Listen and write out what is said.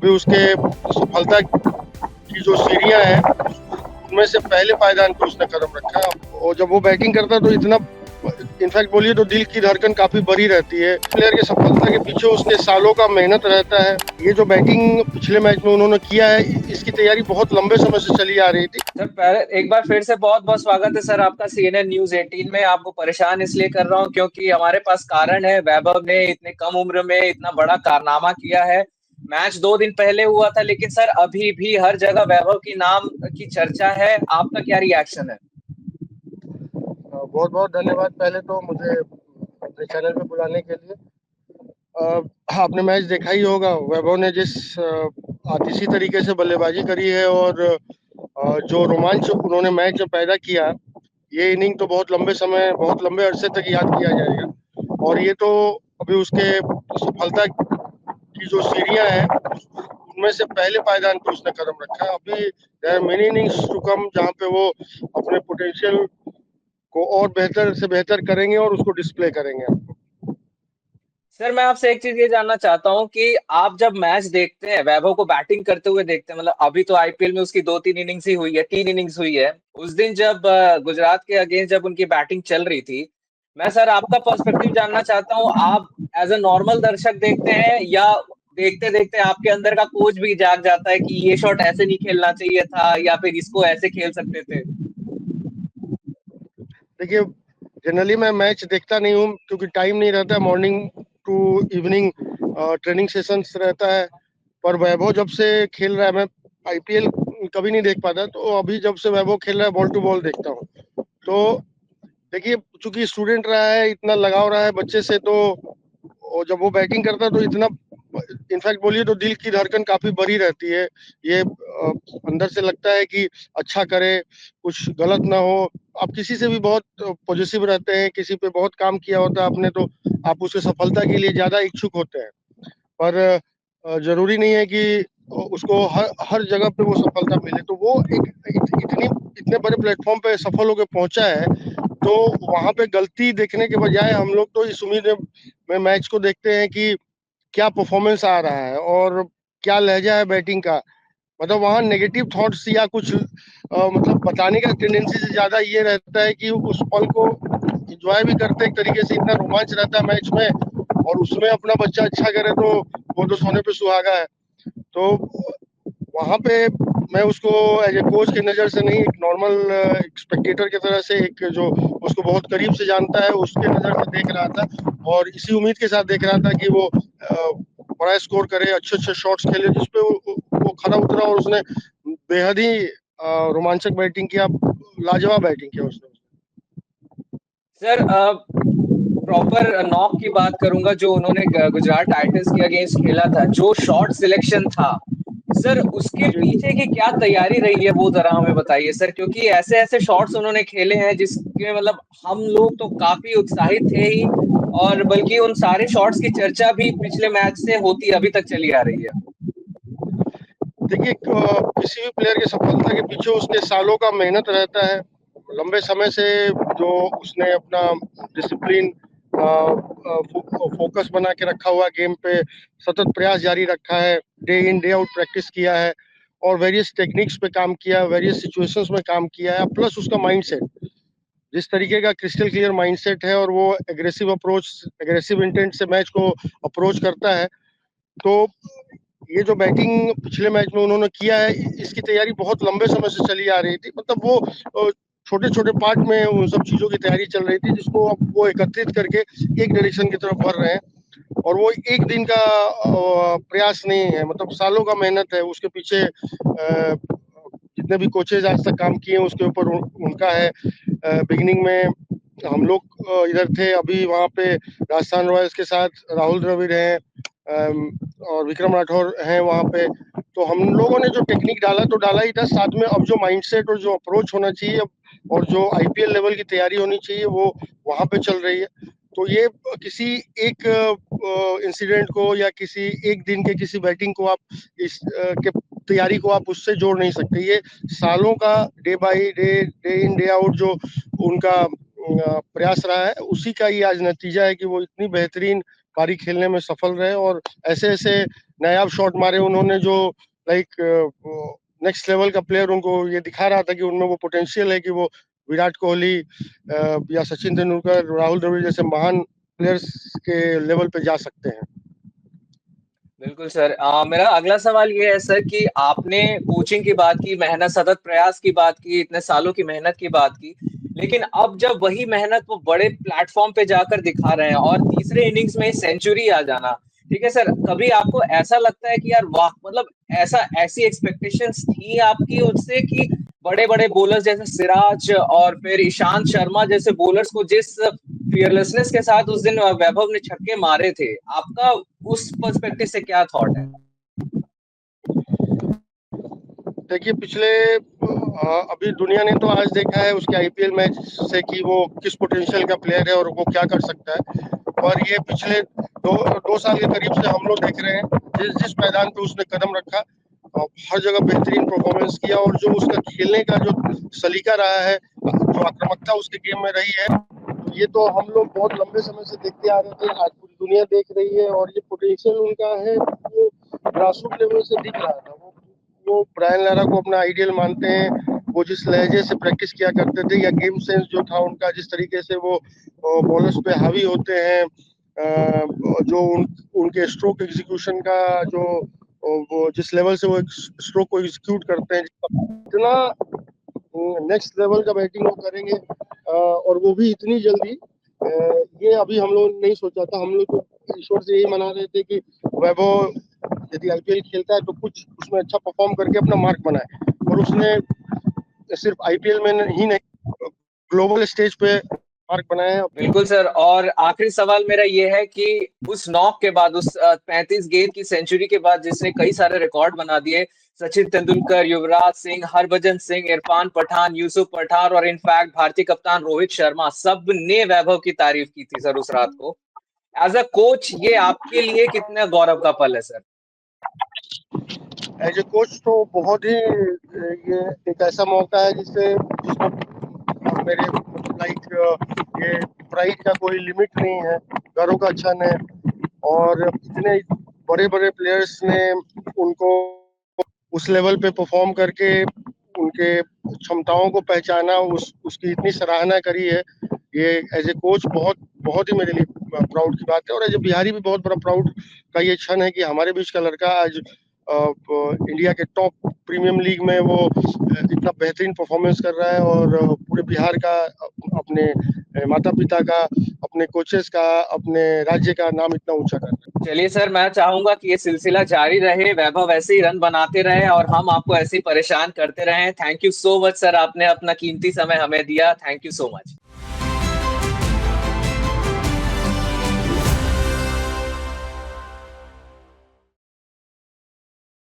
अभी उसके सफलता की जो सीढ़ियां हैं उनमें से पहले पायदान पे उसने कदम रखा है। और जब वो बैटिंग करता है तो इतना इनफैक्ट बोलिए तो दिल की धड़कन काफी बड़ी रहती है। प्लेयर की सफलता के पीछे उसके सालों का मेहनत रहता है। ये जो बैटिंग पिछले मैच में उन्होंने किया है इसकी तैयारी बहुत लंबे समय से चली आ रही थी। सर पहले एक बार फिर से बहुत बहुत स्वागत है सर आपका CNN न्यूज 18 में। आपको परेशान इसलिए कर रहा हूं क्योंकि हमारे पास कारण है। वैभव ने इतने कम उम्र में इतना बड़ा कारनामा किया है। मैच 2 दिन पहले हुआ था, लेकिन सर अभी भी हर जगह वैभव की नाम की चर्चा है। आपका क्या रिएक्शन है? बहुत बहुत धन्यवाद पहले तो मुझे अपने चैनल पे बुलाने के लिए। आपने मैच देखा ही होगा, वैभव ने जिस आतिशी तरीके से बल्लेबाजी करी है और जो रोमांच उन्होंने मैच में पैदा किया, ये इनिंग तो बहुत लंबे अरसे तक याद किया जाएगा। और ये तो अभी उसके सफलता की जो सीढ़ियां हैं उनमें से पहले पायदान पे उसने कदम रखा है। अभी there are many innings to come जहाँ पे वो अपने पोटेंशियल को और बेहतर से बेहतर करेंगे और उसको डिस्प्ले करेंगे। सर मैं आपसे एक चीज ये जानना चाहता हूँ कि आप जब मैच देखते हैं, वैभव को बैटिंग करते हुए देखते हैं, मतलब अभी तो IPL में उसकी 2-3 इनिंग्स ही हुई है, 3 इनिंग्स हुई है। उस दिन जब गुजरात के अगेंस्ट जब उनकी बैटिंग चल रही थी, मैं सर आपका पर्सपेक्टिव जानना चाहता हूँ। आप एज अ नॉर्मल दर्शक देखते हैं या देखते देखते आपके अंदर का कोच भी जाग जाता है कि ये शॉट ऐसे नहीं खेलना चाहिए था या फिर इसको ऐसे खेल सकते थे? देखिए, जनरली मैं मैच देखता नहीं हूँ क्योंकि टाइम नहीं रहता है। Morning to evening training sessions रहता है। पर वैभव जब से खेल रहा है, मैं आईपीएल कभी नहीं देख पाता, तो अभी जब से वैभव खेल रहा है बॉल टू बॉल देखता हूँ। तो देखिए, चूंकि स्टूडेंट रहा है, इतना लगाव रहा है बच्चे से, तो और जब वो बैटिंग करता है तो इतना इनफैक्ट बोलिए तो दिल की धड़कन काफी बड़ी रहती है। ये अंदर से लगता है कि अच्छा करे, कुछ गलत ना हो। आप किसी से भी बहुत पॉजिटिव रहते हैं, किसी पे बहुत काम किया होता है आपने, तो आप उसके सफलता के लिए ज्यादा इच्छुक होते हैं। पर जरूरी नहीं है कि उसको हर हर जगह पे वो सफलता मिले। तो वो इतनी इतने बड़े प्लेटफॉर्म पे सफल होकर पहुंचा है, तो वहां पे गलती देखने के बजाय हम लोग तो इस उम्मीद में मैच को देखते हैं कि क्या परफॉर्मेंस आ रहा है और क्या लहजा है बैटिंग का। मतलब वहाँ नेगेटिव थॉट्स या कुछ मतलब बताने का टेंडेंसी से ज्यादा ये रहता है कि उस पल को एंजॉय भी करते एक तरीके से। इतना रोमांच रहता है मैच में, और उसमें अपना बच्चा अच्छा करे तो वो तो सोने पे सुहागा है। तो वहां पे मैं उसको एज ए कोच की नज़र से नहीं, एक नॉर्मल स्पेक्टेटर की तरह से, एक जो उसको बहुत करीब से जानता है उसके नज़र से देख रहा था। और इसी उम्मीद के साथ देख रहा था कि वो बड़ा स्कोर करे, अच्छे अच्छे शॉट्स खेले, जिसपे वो खरा उतरा और उसने बेहद ही रोमांचक बैटिंग किया, लाजवाब बैटिंग किया उसने। सर प्रॉपर नॉक की बात करूंगा जो उन्होंने गुजरात टाइटंस के अगेंस्ट खेला था, जो शॉट सिलेक्शन था सर, उसके जी। पीछे की क्या तैयारी रही है वो जरा हमें बताइए सर। क्योंकि ऐसे ऐसे शॉट्स उन्होंने खेले हैं जिसके मतलब हम लोग तो काफी उत्साहित थे ही, और बल्कि उन सारे शॉट्स की चर्चा भी पिछले मैच से होती अभी तक चली आ रही है। देखिए, किसी भी प्लेयर की सफलता के पीछे उसके सालों का मेहनत रहता है। लंबे समय से जो उसने अपना डिसिप्लिन, फोकस बना के रखा हुआ गेम पे, सतत प्रयास जारी रखा है, day in day out practice किया है और वेरियस टेक्निक्स पे काम किया है, वेरियस सिचुएशंस में काम किया है, प्लस उसका माइंडसेट जिस तरीके का क्रिस्टल क्लियर माइंडसेट है, और वो एग्रेसिव इंटेंट से मैच को अप्रोच करता है। तो ये जो बैटिंग पिछले मैच में उन्होंने किया है इसकी तैयारी बहुत लंबे समय से चली आ रही थी। मतलब वो छोटे छोटे पार्ट में उन सब चीजों की तैयारी चल रही थी, जिसको अब वो एकत्रित करके एक डायरेक्शन की तरफ बढ़ रहे हैं। और वो एक दिन का प्रयास नहीं है, मतलब सालों का मेहनत है उसके पीछे। जितने भी कोचेज आज तक काम किए हैं उसके ऊपर उनका है। बिगिनिंग में हम लोग इधर थे, अभी वहाँ पे राजस्थान रॉयल्स के साथ राहुल द्रविड़ हैं, और विक्रम राठौर हैं वहाँ पे। तो हम लोगों ने जो टेक्निक डाला तो डाला ही था, साथ में अब जो माइंडसेट और जो अप्रोच होना चाहिए और जो आईपीएल लेवल की तैयारी होनी चाहिए वो वहाँ पे चल रही है। तो ये किसी एक इंसिडेंट को या किसी एक दिन के किसी बैटिंग को आप इस के तैयारी को आप उससे जोड़ नहीं सकते। ये सालों का day by day, day in day out जो उनका प्रयास रहा है, उसी का ही आज नतीजा है कि वो इतनी बेहतरीन पारी खेलने में सफल रहे और ऐसे ऐसे नायाब शॉट मारे उन्होंने, जो लाइक नेक्स्ट लेवल का प्लेयर उनको ये दिखा रहा था कि उनमें वो पोटेंशियल है कि वो विराट कोहली या सचिन तेंदुलकर, राहुल द्रविड़ जैसे महान प्लेयर्स के लेवल पे जा सकते हैं। बिल्कुल सर। मेरा अगला सवाल ये है सर कि आपने कोचिंग की बात की, मेहनत, सतत प्रयास की बात की, इतने सालों की मेहनत की बात की। लेकिन अब जब वही मेहनत वो बड़े प्लेटफॉर्म पे जाकर दिखा रहे हैं और तीसरे इनिंग्स में सेंचुरी आ जाना, ठीक है सर, कभी आपको ऐसा लगता है कि यार वाह, मतलब ऐसी एक्सपेक्टेशंस थी आपकी उससे कि बड़े-बड़े बॉलर्स जैसे सिराज और फिर ईशांत शर्मा जैसे बॉलर्स को जिस फियरलेसनेस के साथ उस दिन वैभव ने छक्के मारे थे, आपका उस पर्सपेक्टिव से क्या थॉट है? देखिए पिछले अभी दुनिया ने तो आज देखा है उसके आईपीएल मैच से कि वो किस पोटेंशियल का प्लेयर है और वो क्या कर सकता है। और ये पिछले दो साल के करीब से हम लोग देख रहे हैं, जिस जिस मैदान पे उसने कदम रखा हर जगह बेहतरीन परफॉर्मेंस किया, और जो उसका खेलने का जो सलीका रहा है, जो आक्रामकता उसके गेम में रही है, ये तो हम लोग बहुत लंबे समय से देखते आ रहे थे, आज पूरी दुनिया देख रही है। और ये पोटेंशियल उनका है वो ग्रासरूट लेवल से दिख रहा था। वो ब्रायन लारा को अपना आइडियल मानते हैं। वो जिस लहजे से प्रैक्टिस किया करते थे, या गेम सेंस जो था उनका, जिस तरीके से वो बॉलर्स पे हावी होते हैं, जो उनके स्ट्रोक एग्जीक्यूशन का जो वो जिस लेवल से वो स्ट्रोक को एग्जीक्यूट करते हैं, इतना नेक्स्ट लेवल का बैटिंग वो करेंगे, और वो भी इतनी जल्दी, ये अभी हम लोग नहीं सोचा था। हम लोग तो ईश्वर से यही मना रहे थे कि वैभव यदि आईपीएल खेलता है तो कुछ उसमें अच्छा परफॉर्म करके अपना मार्क बनाए, और उसने सिर्फ आईपीएल में ही नहीं, ग्लोबल स्टेज पे मार्क बनाए हैं अपने। बिल्कुल सर। और आखिरी सवाल मेरा ये है कि उस नॉक के बाद, उस 35 गेंद की सेंचुरी के बाद जिसने कई सारे रिकॉर्ड बना दिए, सचिन तेंदुलकर, युवराज सिंह, हरभजन सिंह, इरफान पठान, यूसुफ पठान और इनफैक्ट भारतीय कप्तान रोहित शर्मा, सब ने वैभव की तारीफ की थी सर उस रात को। एज अ कोच ये आपके लिए कितना गौरव का पल है सर? एज ए कोच तो बहुत ही ये एक ऐसा मौका है जिसमें मेरे लाइक ये प्राइड का कोई लिमिट नहीं है, गर्व का क्षण है। और इतने बड़े बड़े प्लेयर्स ने उनको उस लेवल पे परफॉर्म करके उनके क्षमताओं को पहचाना, उसकी इतनी सराहना करी है। ये एज ए कोच बहुत बहुत ही मेरे लिए प्राउड की बात है, और एज ए बिहारी भी बहुत बड़ा प्राउड का ये क्षण है कि हमारे बीच का लड़का आज इंडिया के टॉप प्रीमियम लीग में वो इतना बेहतरीन परफॉर्मेंस कर रहा है, और पूरे बिहार का, अपने माता पिता का, अपने कोचेस का, अपने राज्य का नाम इतना ऊंचा कर रहा है। चलिए सर, मैं चाहूंगा कि ये सिलसिला जारी रहे, वैभव ऐसे ही रन बनाते रहे और हम आपको ऐसे ही परेशान करते रहे। Thank you so much sir, आपने अपना कीमती समय हमें दिया। Thank you so much.